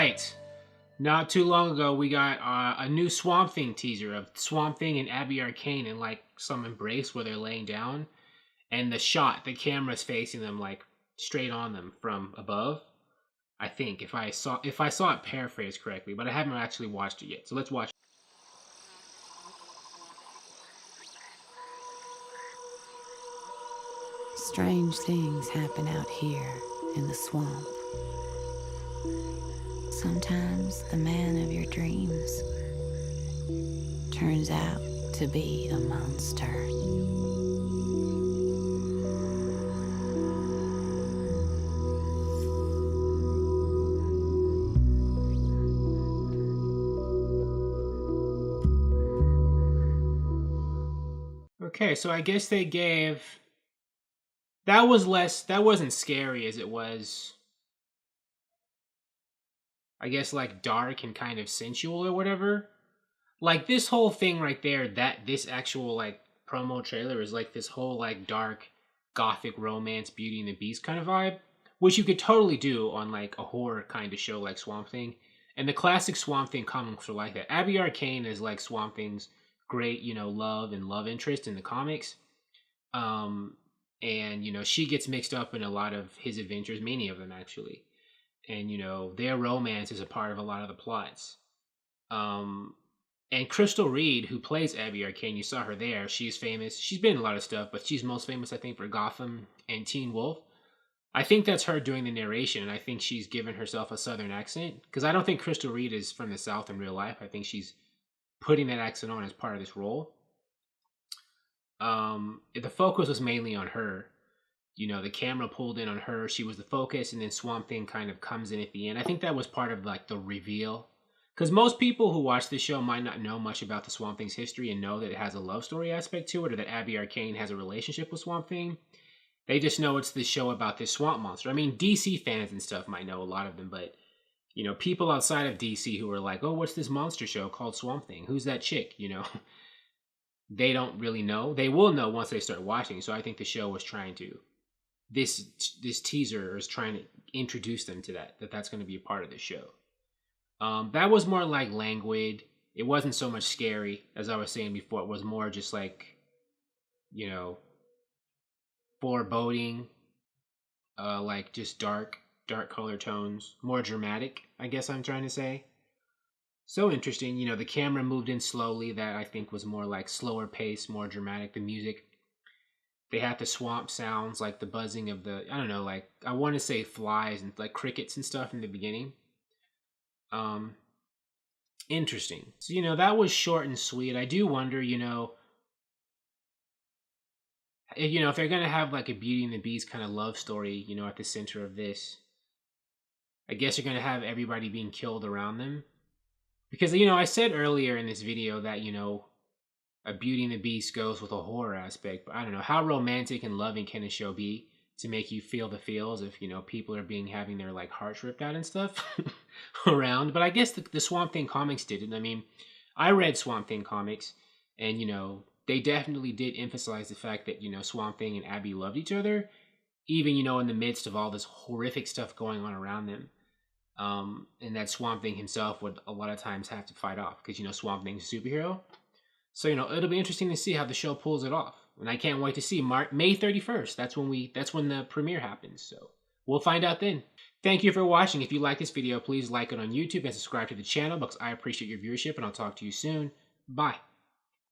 right. Not too long ago, we got a new Swamp Thing teaser of Swamp Thing and Abby Arcane in like some embrace where they're laying down, and the camera's facing them like straight on them from above. I think if I saw it paraphrased correctly, but I haven't actually watched it yet. So let's watch. Strange things happen out here in the swamp. Sometimes the man of your dreams turns out to be a monster. Okay, so I guess they gave that wasn't scary as it was, I guess, like dark and kind of sensual or whatever. Like this whole thing right there, that this actual like promo trailer is like this whole like dark gothic romance Beauty and the Beast kind of vibe, which you could totally do on like a horror kind of show like Swamp Thing. And the classic Swamp Thing comics are like that. Abby Arcane is like Swamp Thing's great, love interest in the comics. And she gets mixed up in a lot of his adventures, many of them actually. And their romance is a part of a lot of the plots. And Crystal Reed, who plays Abby Arcane, you saw her there. She's famous. She's been in a lot of stuff, but she's most famous, I think, for Gotham and Teen Wolf. I think that's her doing the narration, and I think she's given herself a Southern accent. Because I don't think Crystal Reed is from the South in real life. I think she's putting that accent on as part of this role. The focus was mainly on her. The camera pulled in on her. She was the focus, and then Swamp Thing kind of comes in at the end. I think that was part of like the reveal. Because most people who watch this show might not know much about the Swamp Thing's history and know that it has a love story aspect to it, or that Abby Arcane has a relationship with Swamp Thing. They just know it's this show about this swamp monster. I mean, DC fans and stuff might know a lot of them, but people outside of DC who are like, oh, what's this monster show called Swamp Thing? Who's that chick? They don't really know. They will know once they start watching. So I think the show was trying to, this teaser is trying to introduce them to that's going to be a part of the show. That was more like languid. It wasn't so much scary, as I was saying before. It was more just like, foreboding, like just dark color tones, more dramatic, I guess I'm trying to say. So interesting. The camera moved in slowly. That I think was more like slower pace, more dramatic. The music, they had the swamp sounds, like the buzzing of the, I don't know, like I want to say flies and like crickets and stuff in the beginning. Interesting. So, that was short and sweet. I do wonder, if they're going to have like a Beauty and the Beast kind of love story, at the center of this, I guess you're going to have everybody being killed around them. Because, I said earlier in this video that, a Beauty and the Beast goes with a horror aspect, but I don't know, how romantic and loving can a show be to make you feel the feels if, people are having their like hearts ripped out and stuff around. But I guess the Swamp Thing comics did it. I mean, I read Swamp Thing comics, and, they definitely did emphasize the fact that, Swamp Thing and Abby loved each other, even, in the midst of all this horrific stuff going on around them. And that Swamp Thing himself would a lot of times have to fight off because, Swamp Thing's a superhero. So, it'll be interesting to see how the show pulls it off. And I can't wait to see May 31st. That's when the premiere happens. So we'll find out then. Thank you for watching. If you like this video, please like it on YouTube and subscribe to the channel because I appreciate your viewership, and I'll talk to you soon. Bye.